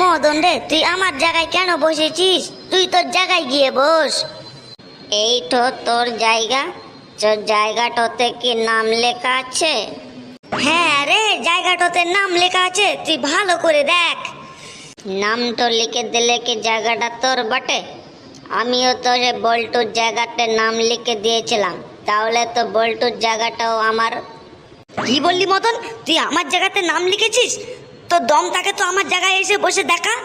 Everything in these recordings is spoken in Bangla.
মদন রে, তুই আমার জায়গায় কেন বসেছিস? তুই তোর জায়গায় গিয়ে বস। এই তো তোর জায়গা। তোর জায়গাটাতে কি নাম লেখা আছে? হ্যাঁ রে, জায়গাটাতে নাম লেখা আছে, তুই ভালো করে দেখ। নাম তো লিখে দিলে কি জায়গাটা তোর বটে? আমিও তো যে বল্টুর জায়গাতে নাম লিখে দিয়েছিলাম, তাহলে তো বল্টুর জায়গাটাও আমার। কি বললি মদন? তুই আমার জায়গাতে নাম লিখেছিস? তো দম থাকে তো আমার জায়গায় এসে বসে দেখা।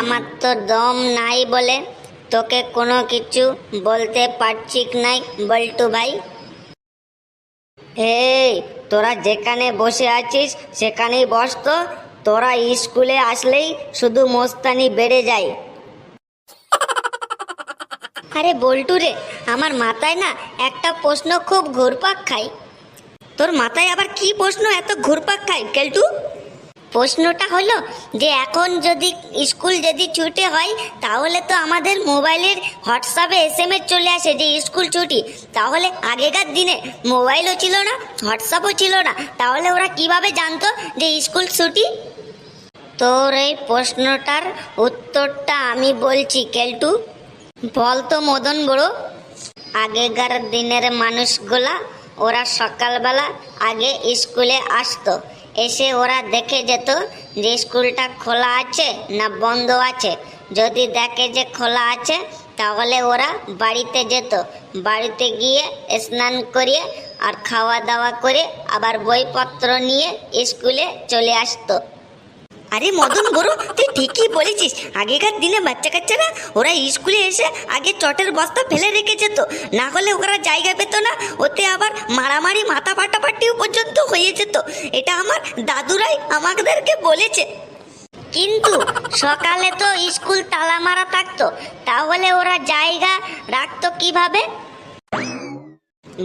আমার তো দম নাই বলে তোকে কোনো কিছু বলতে পারছি নাই বল্টু ভাই। এই, তোরা যেখানে বসে আছিস সেখানেই বস তো। তোরা স্কুলে আসলেই শুধু মস্তানি বেড়ে যায়। আরে বল্টু রে, আমার মাথায় না একটা প্রশ্ন খুব ঘুরপাক খায়। তোর মাথায় আবার কি প্রশ্ন এত ঘুরপাক খায় কেলটু? প্রশ্নটা হলো যে এখন যদি স্কুল যদি ছুটি হয়, তাহলে তো আমাদের মোবাইলের হোয়াটসঅ্যাপে SMS চলে আসে যে স্কুল ছুটি। তাহলে আগেকার দিনে মোবাইলও ছিল না, হোয়াটসঅ্যাপও ছিল না, তাহলে ওরা কিভাবে জানতো যে স্কুল ছুটি? তোর এই প্রশ্নটার উত্তরটা আমি বলছি কেলটু। বলতো মদন বড়। আগেকার দিনের মানুষগুলা ওরা সকালবেলা আগে স্কুলে আসতো, এসে ওরা দেখে যেত যে স্কুলটা খোলা আছে না বন্ধ আছে। যদি দেখে যে খোলা আছে তাহলে ওরা বাড়িতে যেত, বাড়িতে গিয়ে স্নান করিয়ে আর খাওয়া দাওয়া করে আবার বইপত্র নিয়ে স্কুলে চলে আসতো। আরে মদন বড়, তুই ঠিকই বলেছিস। আগেকার দিনে বাচ্চা কাচ্চারা ওরা স্কুলে এসে আগে চটের বস্তা ফেলে রেখে যেত, না হলে ওরা জায়গা পেত না। ওতে আবার মারামারি মাথা ফাটাফাটিও পর্যন্ত হয়ে যেত। এটা আমার দাদুরাই আমাদেরকে বলেছে। কিন্তু সকালে তো স্কুল তালা মারা থাকতো, তাহলে ওরা জায়গা রাখতো কিভাবে?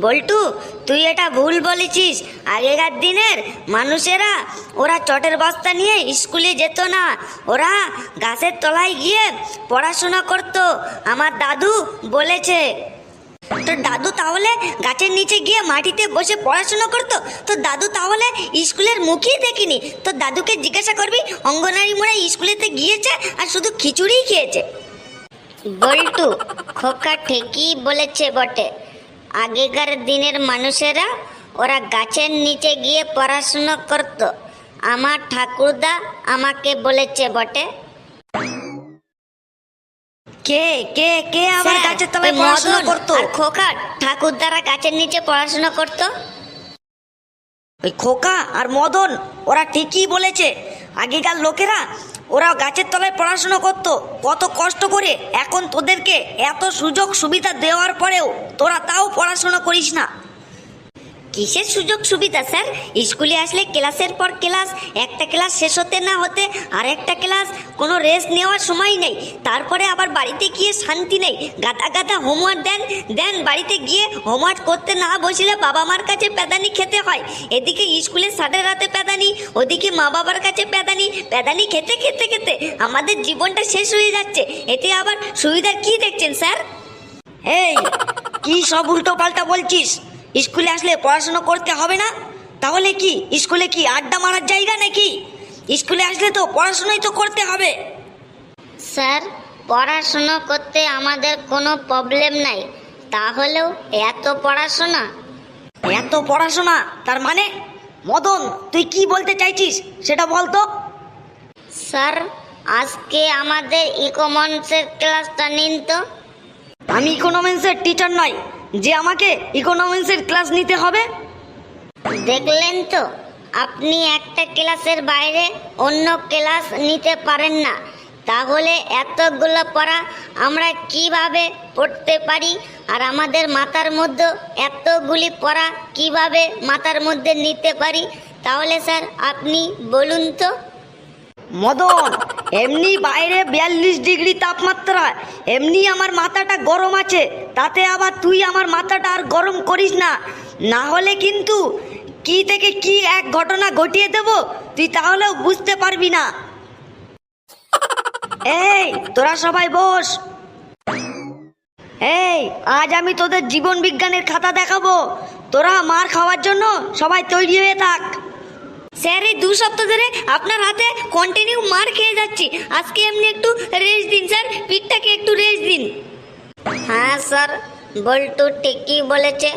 বল্টু, তুই এটা ভুল বলেছিস। আগেকার দিনের মানুষেরা ওরা চটের বস্তা নিয়ে স্কুলে যেত না, ওরা গাছের তলায় গিয়ে পড়াশোনা করতো। আমার দাদু বলেছে। তোর দাদু তাহলে গাছের নিচে গিয়ে মাটিতে বসে পড়াশোনা করতো? তোর দাদু তাহলে স্কুলের মুখই দেখিনি। তোর দাদুকে জিজ্ঞাসা করবি, অঙ্গনারী মোড়া স্কুলেতে গিয়েছে আর শুধু খিচুড়িই খেয়েছে। বল্টু, খোকা ঠিকই বলেছে বটে। আগেকার দিনের মানুষেরা ওরা গাছের নিচে গিয়ে পড়াশোনা করত। আমার ঠাকুরদা আমাকে বলেছে বটে। কে কে কে আবার গাছের তলায় পড়াশোনা করতো? খোকা, ঠাকুরদারা গাছের নিচে পড়াশোনা করত। ওই খোকা আর মদন ওরা ঠিকই বলেছে। আগেকার লোকেরা ওরা গাছের তলায় পড়াশোনা করতো কত কষ্ট করে। এখন তোদেরকে এত সুযোগ সুবিধা দেওয়ার পরেও তোরা তাও পড়াশোনা করিস না। কিসের সুযোগ সুবিধা স্যার? স্কুলে আসলে ক্লাসের পর ক্লাস, একটা ক্লাস শেষ হতে না হতে আর একটা ক্লাস, কোনো রেস্ট নেওয়ার সময় নেই। তারপরে আবার বাড়িতে গিয়ে শান্তি নেই। গাদা গাদা হোমওয়ার্ক দেন বাড়িতে গিয়ে হোমওয়ার্ক করতে না বসলে বাবা মার কাছে প্যাদানি খেতে হয়। এদিকে স্কুলে সাড়ে রাতে প্যাদানি, ওদিকে মা বাবার কাছে প্যাদানি খেতে খেতে খেতে আমাদের জীবনটা শেষ হয়ে যাচ্ছে। এতে আবার সুবিধার কি দেখছেন স্যার? এই, কি সব উল্টো পাল্টা বলছিস? স্কুলে আসলে পড়াশোনা করতে হবে না? তাহলে কি স্কুলে কি আড্ডা মারার জায়গা নাকি? স্কুলে আসলে তো পড়াশোনাই তো করতে হবে। স্যার, পড়াশুনো করতে আমাদের কোনো প্রবলেম নাই, তাহলেও এত পড়াশোনা। এত পড়াশোনা তার মানে? মদন, তুই কি বলতে চাইছিস সেটা বলতো। স্যার, আজকে আমাদের ইকোনমিক্সের ক্লাসটা নিন তো। আমি ইকোনমিক্সের টিচার নই যে আমাকে ইকোনমিক্সের ক্লাস নিতে হবে। দেখলেন তো, আপনি একটা ক্লাসের বাইরে অন্য ক্লাস নিতে পারেন না। তাহলে এতগুলো পড়া আমরা কিভাবে পড়তে পারি? আর আমাদের মাথার মধ্যে এতগুলি পড়া কিভাবে মাথার মধ্যে নিতে পারি? তাহলে স্যার আপনি বলুন তো। মদন, এমনি বাইরে 42 ডিগ্রি তাপমাত্রা, এমনি আমার মাথাটা গরম আছে, তাতে আবার তুই আমার মাথাটা আর গরম করিস না। না হলে কিন্তু কি থেকে কি এক ঘটনা ঘটিয়ে দেব তুই তাহলেও বুঝতে পারবি না। এই, তোরা সবাই বস। এই, আজ আমি তোদের জীবন বিজ্ঞানের খাতা দেখাবো। তোরা মার খাওয়ার জন্য সবাই তৈরি হয়ে থাক। স্যার এই 2 সপ্তাহ ধরে আপনার হাতে কন্টিনিউ মার খেয়ে যাচ্ছি, আজকে এমনি একটু রেস্ট দিন স্যার, পিঠটাকে একটু রেস্ট দিন। হ্যাঁ স্যার, বল্টু ঠিকই বলেছে।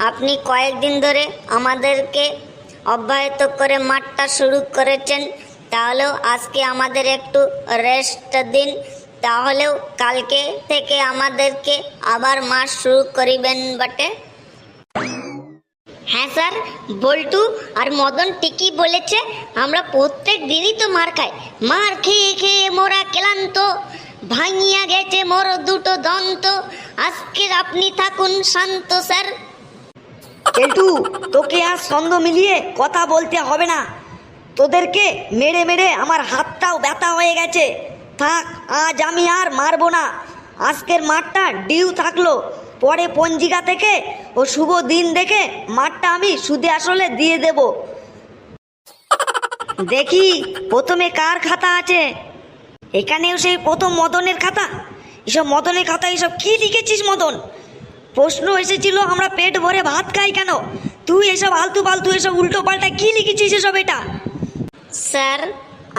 আপনি কয়েকদিন ধরে আমাদেরকে অব্যাহত করে মারটা শুরু করেছেন, তাহলেও আজকে আমাদের একটু রেস্ট দিন, তাহলেও কালকে থেকে আমাদেরকে আবার মার শুরু করিবেন বটে। হ্যাঁ স্যার, বল্টু আর মদন ঠিকই বলেছে, আমরা প্রত্যেক দিনই তো মার খাই, মার খেয়ে খেয়ে মোরা ক্লান্ত, ভাঙিয়া গেছে মোর দুটো দন্ত, আজকে আপনি থাকুন শান্ত স্যার। কেলটু, তোকে আর ছন্দ মিলিয়ে কথা বলতে হবে না, তোদেরকে মেরে মেরে আমার হাতটাও ব্যথা হয়ে গেছে। থাক, আজ আমি আর মারবো না, আজকের মাঠটা ডিউ থাকলো, পরে পঞ্জিকা থেকে ও শুভ দিন দেখে মাঠটা আমি সুদে আসলে দিয়ে দেব। দেখি প্রথমে কার খাতা আছে। এখানেও সেই প্রথম মদনের খাতা। এসব মদনের খাতা, এসব কি লিখেছিস মদন? প্রশ্ন এসেছিল আমরা পেট ভরে ভাত খাই কেন, তুই এসব আলতু ফালতু এসব উল্টো পাল্টা কি লিখেছিস এসব? এটা স্যার,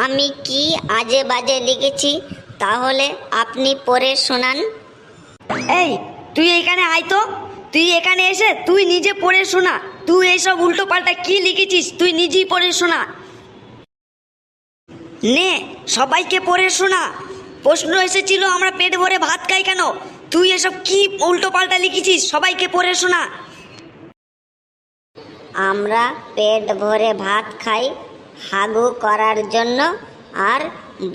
আমি কি আজে বাজে লিখেছি তাহলে আপনি পড়ে শোনান। এই, তুই এখানে আয় তো, তুই এখানে এসে তুই নিজে পড়ে শোনা, তুই এইসব উল্টো পাল্টা কি লিখেছিস তুই নিজেই পড়ে শোনা। নে, সবাইকে পড়ে শোনা। প্রশ্ন এসেছিল আমরা পেট ভরে ভাত খাই কেন, তুই এসব কি উল্টো পাল্টা লিখেছিস, সবাইকে পড়ে শোনা। আমরা পেট ভরে ভাত খাই হাগু করার জন্য আর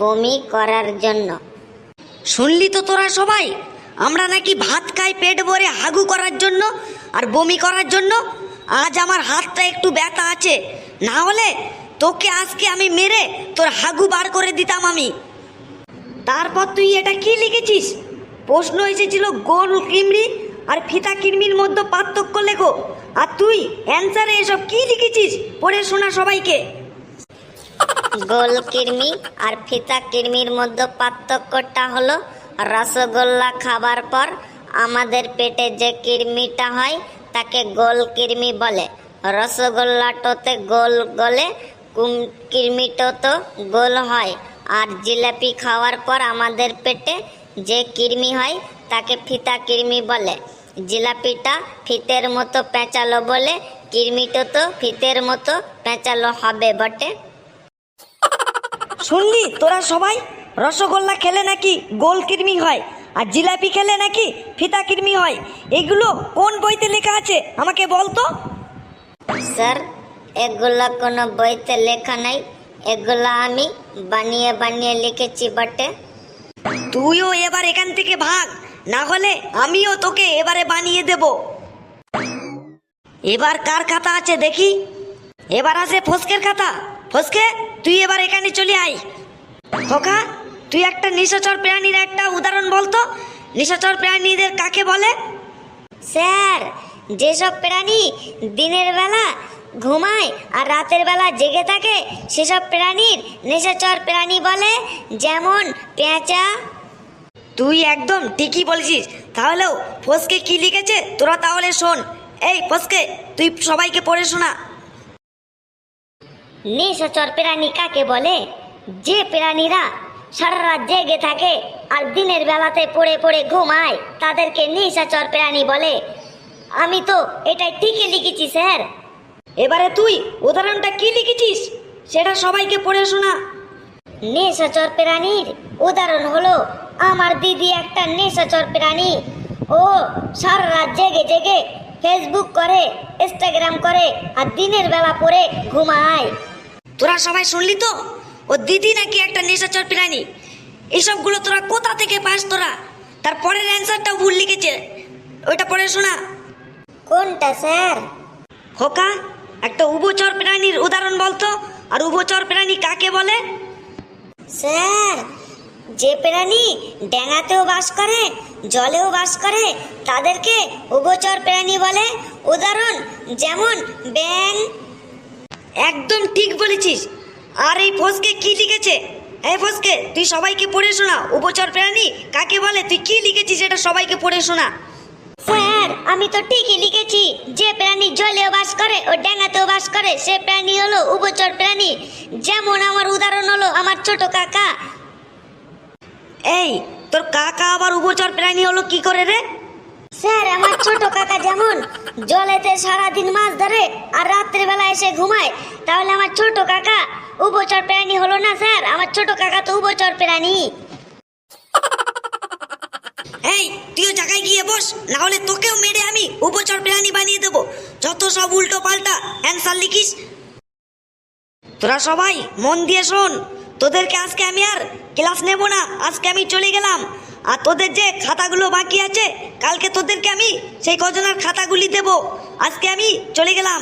বমি করার জন্য। শুনলি তো তোরা সবাই, আমরা নাকি ভাত খাই পেট ভরে হাগু করার জন্য আর বমি করার জন্য। আজ আমার হাতটা একটু ব্যথা আছে, না হলে তোকে আজকে আমি মেরে তোর হাগু বার করে দিতাম আমি। তারপর তুই এটা কি লিখেছিস? প্রশ্ন এসেছিল গোল কিমড়ি আর ফিতা কিরমির মধ্যে পার্থক্য লেখো, আর তুই অ্যান্সারে এসব কি লিখেছিস পড়ে শোনা সবাইকে। গোল কিরমি আর ফিতা কিরমির মধ্যে পার্থক্যটা হলো, রসগোল্লা খাবার পর আমাদের পেটে যে কিরমিটা হয় তাকে গোল কিরমি বলে। রসগোল্লাটোতে গোল গলে, কিরমিটো তো গোল হয়। আর জিলাপি খাওয়ার পর আমাদের পেটে যে কিরমি হয় তাকে ফিতা কিরমি বলে। জিলাপিটা ফিতের মতো পেঁচালো বলে কিরমিটো তো ফিতের মতো পেঁচালো হবে বটে। শুনলি তোরা সবাই, রসগোল্লা খেলে নাকি গোল কিরমি হয় আর জিলাপি খেলে নাকি ফিতা কিরমি হয়। এগুলো কোন বইতে লেখা আছে আমাকে বলতো? স্যার, এগুলো কোনো বইতে লেখা নাই, এগুলো আমি বানিয়ে বানিয়ে লিখেছি বটে। তুইও এবার এখান থেকে ভাগ, না হলে আমিও তোকে এবারে বানিয়ে দেব। এবার কার খাতা আছে দেখি? এবার আছে ফসকের খাতা। ফসকে, তুই এবার এখানে চলে আয়। খোকা, তুই একটা নিশাচর প্রাণীর একটা উদাহরণ বলতো, নিশাচর প্রাণীদের কাকে বলে? স্যার, যেসব প্রাণী দিনের বেলা ঘুমায় আর রাতের বেলা জেগে থাকে সেসব প্রাণীর নিশাচর প্রাণী বলে, যেমন পেঁচা। তুই একদম ঠিকই বলছিস। তাহলেও ফসকে কি লিখেছে তোরা তাহলে শোন। এই ফসকে, তুই সবাইকে পড়ে শোনা। নিশাচর প্রাণী কাকে বলে? যে প্রাণীরা সারা রাত জেগে থাকে আর দিনের বেলাতে পড়ে পড়ে ঘুমায় তাদেরকে নিশাচর প্রাণী বলে। আমি তো এটাই ঠিকই লিখেছি স্যার। এবারে তুই উদাহরণটা কি লিখেছিস সেটা সবাইকে পড়ে শোনা। নিশাচর প্রাণীর উদাহরণ হলো, আমার দিদি একটা নিশাচর প্রাণী। ও সারা রাত জেগে জেগে ফেসবুক করে, ইনস্টাগ্রাম করে আর দিনের বেলা পড়ে ঘুমায়। তোরা সবাই শুনলি তো, ও দিদি নাকি একটা নিশাচর প্রাণী। এসবগুলো তোরা কোথা থেকে পাস তোরা? তারপরের অ্যান্সারটাও ভুল লিখেছে, ওইটা পড়ে শোনা। কোনটা স্যার? খোকা, একটা উভচর প্রাণীর উদাহরণ বলতো, আর উভচর প্রাণী কাকে বলে? স্যার, যে প্রাণী ড্যাঙাতেও বাস করে জলেও বাস করে তাদেরকে উভচর প্রাণী বলে। উদাহরণ যেমন ব্যাঙ। একদম ঠিক বলেছিস। আর এই ফসকে কি লিখেছে? এই ফসকে, তুই সবাইকে পড়ে শোনা, উভচর প্রাণী কাকে বলে। তুই কি লিখেছিস এটা সবাইকে পড়ে শোনা। স্যার, আমি তো ঠিকই লিখেছি। যে প্রাণী জলেও বাস করে ও ডেঙ্গাতেও বাস করে সে প্রাণী হলো উভচর প্রাণী। যেমন আমার উদাহরণ হলো আমার ছোট কাকা। এই তোর কাকা আবার উভচর প্রাণী হলো কি করে রে? স্যার আমার ছোট কাকা যেমন জলেতে সারাদিন মাছ ধরে আর রাত্রিবেলা এসে ঘুমায়, তাহলে আমার ছোট কাকা উভচর প্রাণী হলো না স্যার? আমার ছোট কাকা তো উভচর প্রাণী। এই তুইও জায়গায় গিয়ে বস, না হলে তোকেও মেরে আমি উভচর প্রাণী বানিয়ে দেবো। যত সব উল্টো পাল্টা অ্যান্সার লিখিস। তোরা সবাই মন দিয়ে শোন, তোদেরকে আজকে আমি আর ক্লাস নেব না, আজকে আমি চলে গেলাম। আর তোদের যে খাতাগুলো বাকি আছে কালকে তোদেরকে আমি সেই কজনের খাতাগুলি দেবো। আজকে আমি চলে গেলাম।